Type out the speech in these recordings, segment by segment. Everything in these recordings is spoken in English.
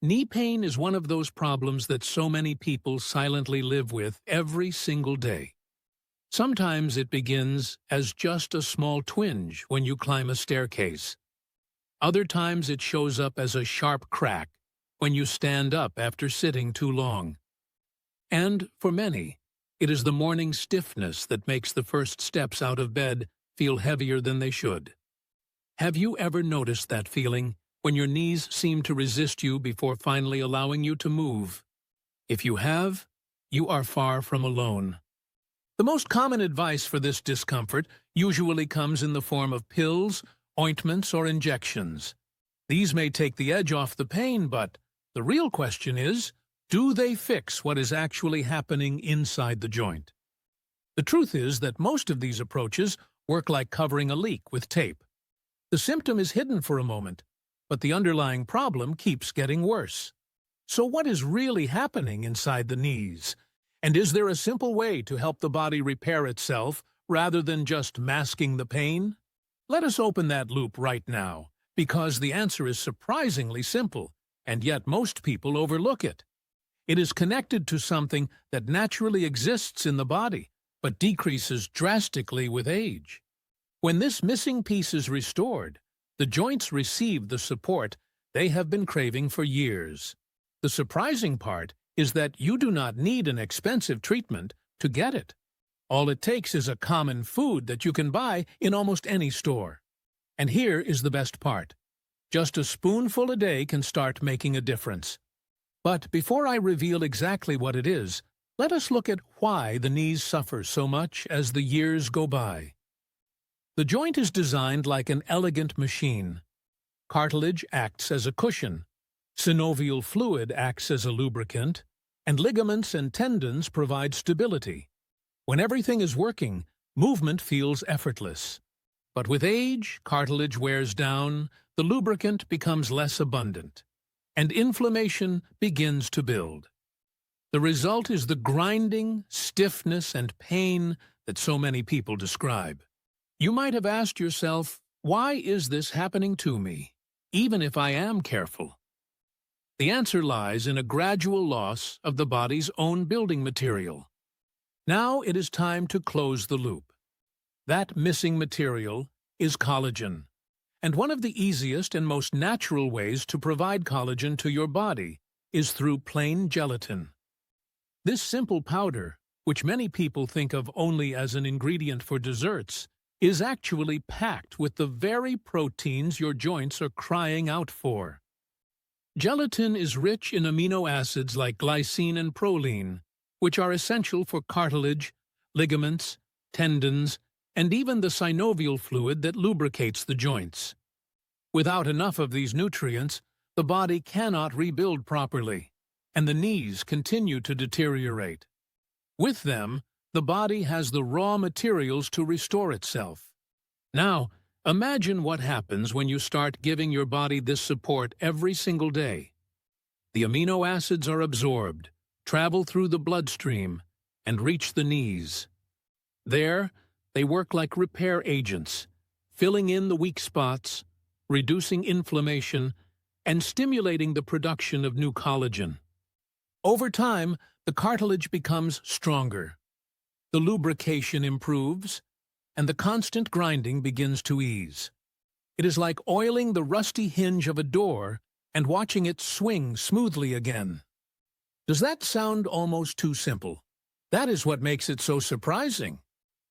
Knee pain is one of those problems that so many people silently live with every single day. Sometimes it begins as just a small twinge when you climb a staircase. Other times it shows up as a sharp crack when you stand up after sitting too long. And for many, it is the morning stiffness that makes the first steps out of bed feel heavier than they should. Have you ever noticed that feeling when your knees seem to resist you before finally allowing you to move? If you have, you are far from alone. The most common advice for this discomfort usually comes in the form of pills, ointments, or injections. These may take the edge off the pain, but the real question is, do they fix what is actually happening inside the joint? The truth is that most of these approaches work like covering a leak with tape. The symptom is hidden for a moment, but the underlying problem keeps getting worse. So what is really happening inside the knees? And is there a simple way to help the body repair itself rather than just masking the pain? Let us open that loop right now, because the answer is surprisingly simple, and yet most people overlook it. It is connected to something that naturally exists in the body, but decreases drastically with age. When this missing piece is restored, the joints receive the support they have been craving for years. The surprising part is that you do not need an expensive treatment to get it. All it takes is a common food that you can buy in almost any store. And here is the best part. Just a spoonful a day can start making a difference. But before I reveal exactly what it is, let us look at why the knees suffer so much as the years go by. The joint is designed like an elegant machine. Cartilage acts as a cushion, synovial fluid acts as a lubricant, and ligaments and tendons provide stability. When everything is working, movement feels effortless. But with age, cartilage wears down, the lubricant becomes less abundant, and inflammation begins to build. The result is the grinding, stiffness, and pain that so many people describe. You might have asked yourself, why is this happening to me, even if I am careful? The answer lies in a gradual loss of the body's own building material. Now it is time to close the loop. That missing material is collagen, and one of the easiest and most natural ways to provide collagen to your body is through plain gelatin. This simple powder, which many people think of only as an ingredient for desserts, is actually packed with the very proteins your joints are crying out for. Gelatin is rich in amino acids like glycine and proline, which are essential for cartilage, ligaments, tendons, and even the synovial fluid that lubricates the joints. Without enough of these nutrients, the body cannot rebuild properly, and the knees continue to deteriorate. With them, the body has the raw materials to restore itself. Now, imagine what happens when you start giving your body this support every single day. The amino acids are absorbed, travel through the bloodstream, and reach the knees. There, they work like repair agents, filling in the weak spots, reducing inflammation, and stimulating the production of new collagen. Over time, the cartilage becomes stronger. The lubrication improves, and the constant grinding begins to ease. It is like oiling the rusty hinge of a door and watching it swing smoothly again. Does that sound almost too simple? That is what makes it so surprising.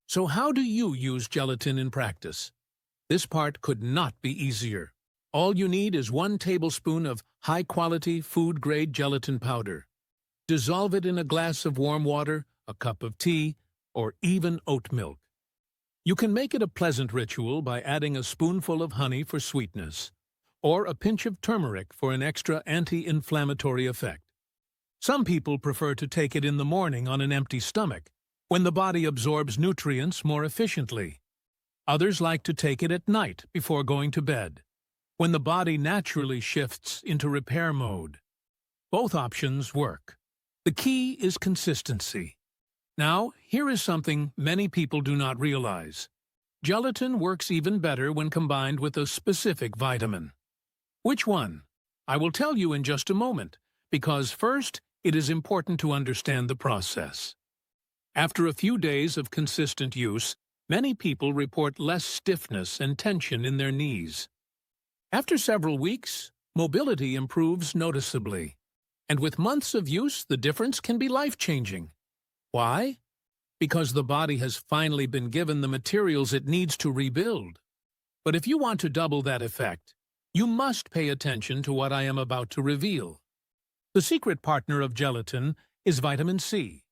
So how do you use gelatin in practice? This part could not be easier. All you need is 1 tablespoon of high-quality food-grade gelatin powder. Dissolve it in a glass of warm water, a cup of tea, or even oat milk. You can make it a pleasant ritual by adding a spoonful of honey for sweetness, or a pinch of turmeric for an extra anti-inflammatory effect. Some people prefer to take it in the morning on an empty stomach, when the body absorbs nutrients more efficiently. Others like to take it at night before going to bed, when the body naturally shifts into repair mode. Both options work. The key is consistency. Now, here is something many people do not realize. Gelatin works even better when combined with a specific vitamin. Which one? I will tell you in just a moment, because first, it is important to understand the process. After a few days of consistent use, many people report less stiffness and tension in their knees. After several weeks, mobility improves noticeably. And with months of use, the difference can be life-changing. Why? Because the body has finally been given the materials it needs to rebuild. But if you want to double that effect, you must pay attention to what I am about to reveal. The secret partner of gelatin is vitamin C.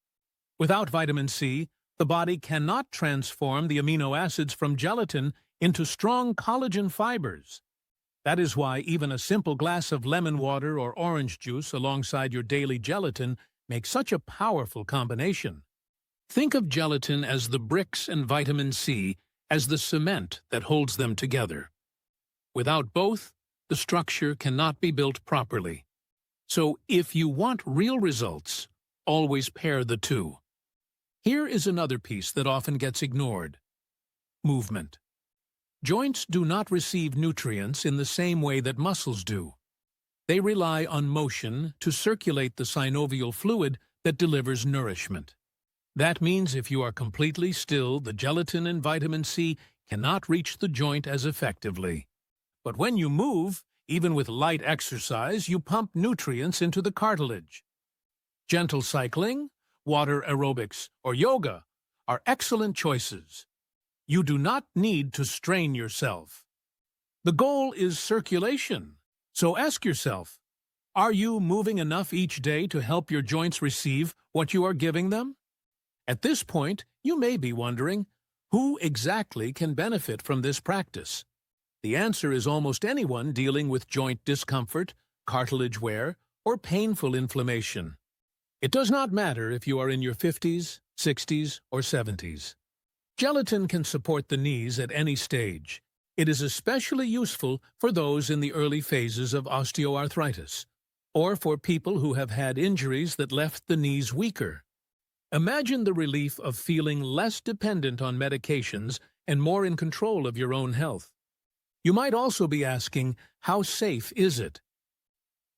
Without vitamin C, the body cannot transform the amino acids from gelatin into strong collagen fibers. That is why even a simple glass of lemon water or orange juice alongside your daily gelatin makes such a powerful combination. Think of gelatin as the bricks and vitamin C as the cement that holds them together. Without both, the structure cannot be built properly. So if you want real results, always pair the two. Here is another piece that often gets ignored: movement. Joints do not receive nutrients in the same way that muscles do. They rely on motion to circulate the synovial fluid that delivers nourishment. That means if you are completely still, the gelatin and vitamin C cannot reach the joint as effectively. But when you move, even with light exercise, you pump nutrients into the cartilage. Gentle cycling, water aerobics, or yoga are excellent choices. You do not need to strain yourself. The goal is circulation. So ask yourself, are you moving enough each day to help your joints receive what you are giving them? At this point, you may be wondering, who exactly can benefit from this practice? The answer is almost anyone dealing with joint discomfort, cartilage wear, or painful inflammation. It does not matter if you are in your 50s, 60s, or 70s. Gelatin can support the knees at any stage. It is especially useful for those in the early phases of osteoarthritis, or for people who have had injuries that left the knees weaker. Imagine the relief of feeling less dependent on medications and more in control of your own health. You might also be asking, how safe is it?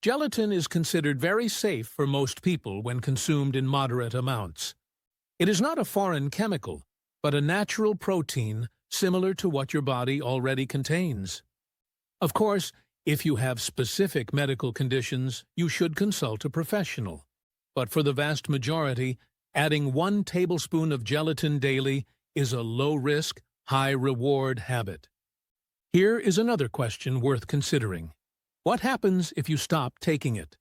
Gelatin is considered very safe for most people when consumed in moderate amounts. It is not a foreign chemical, but a natural protein similar to what your body already contains. Of course, if you have specific medical conditions, you should consult a professional. But for the vast majority, adding 1 tablespoon of gelatin daily is a low-risk, high-reward habit. Here is another question worth considering. What happens if you stop taking it?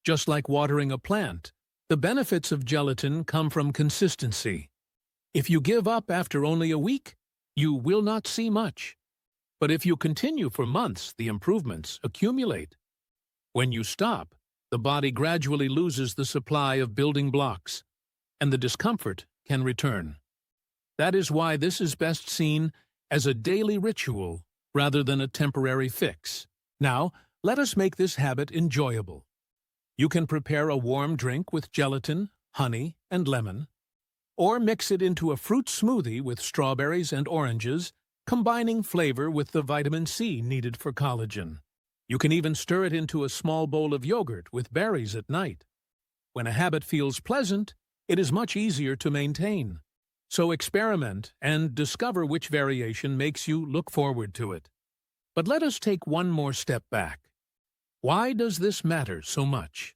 Just like watering a plant, the benefits of gelatin come from consistency. If you give up after only a week, you will not see much. But if you continue for months, the improvements accumulate. When you stop, the body gradually loses the supply of building blocks, and the discomfort can return. That is why this is best seen as a daily ritual rather than a temporary fix. Now, let us make this habit enjoyable. You can prepare a warm drink with gelatin, honey, and lemon, or mix it into a fruit smoothie with strawberries and oranges, combining flavor with the vitamin C needed for collagen. You can even stir it into a small bowl of yogurt with berries at night. When a habit feels pleasant, it is much easier to maintain. So experiment and discover which variation makes you look forward to it. But let us take one more step back. Why does this matter so much?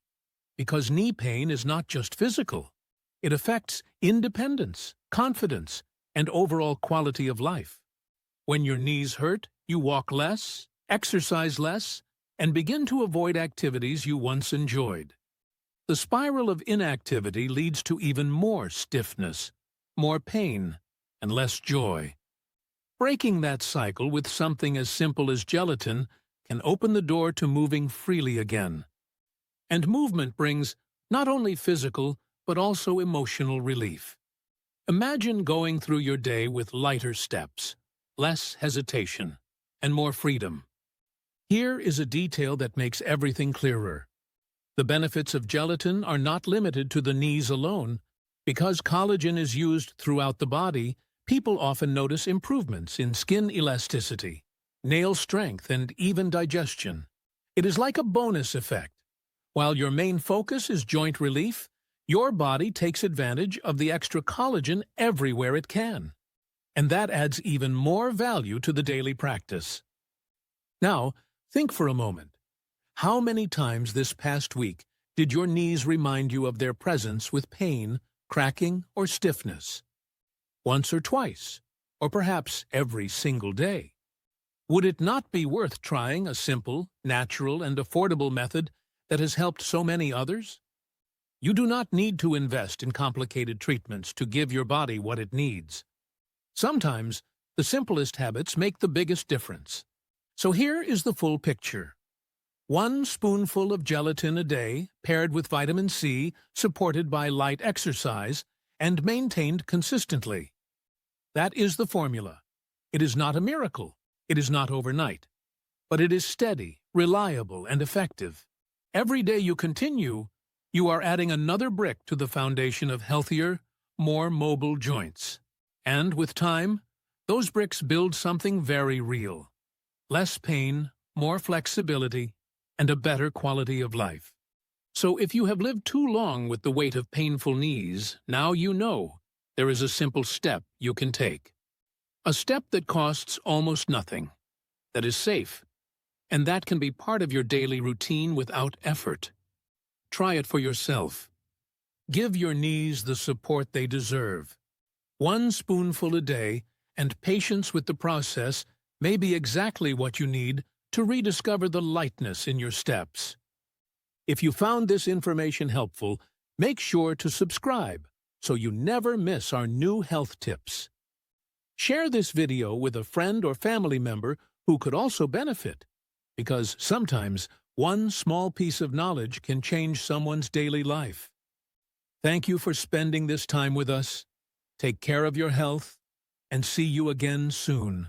Because knee pain is not just physical. It affects independence, confidence, and overall quality of life. When your knees hurt, you walk less, exercise less, and begin to avoid activities you once enjoyed. The spiral of inactivity leads to even more stiffness, more pain, and less joy. Breaking that cycle with something as simple as gelatin can open the door to moving freely again. And movement brings not only physical, but also emotional relief. Imagine going through your day with lighter steps, less hesitation, and more freedom. Here is a detail that makes everything clearer. The benefits of gelatin are not limited to the knees alone. Because collagen is used throughout the body, people often notice improvements in skin elasticity, nail strength, and even digestion. It is like a bonus effect. While your main focus is joint relief, your body takes advantage of the extra collagen everywhere it can. And that adds even more value to the daily practice. Now, think for a moment. How many times this past week did your knees remind you of their presence with pain, cracking, or stiffness? Once or twice, or perhaps every single day. Would it not be worth trying a simple, natural, and affordable method that has helped so many others? You do not need to invest in complicated treatments to give your body what it needs. Sometimes, the simplest habits make the biggest difference. So here is the full picture. 1 spoonful of gelatin a day, paired with vitamin C, supported by light exercise, and maintained consistently. That is the formula. It is not a miracle. It is not overnight. But it is steady, reliable, and effective. Every day you continue, you are adding another brick to the foundation of healthier, more mobile joints. And with time, those bricks build something very real. Less pain, more flexibility, and a better quality of life. So if you have lived too long with the weight of painful knees, now you know there is a simple step you can take. A step that costs almost nothing, that is safe, and that can be part of your daily routine without effort. Try it for yourself. Give your knees the support they deserve. 1 spoonful a day, and patience with the process may be exactly what you need to rediscover the lightness in your steps. If you found this information helpful, make sure to subscribe so you never miss our new health tips. Share this video with a friend or family member who could also benefit, because sometimes one small piece of knowledge can change someone's daily life. Thank you for spending this time with us. Take care of your health, and see you again soon.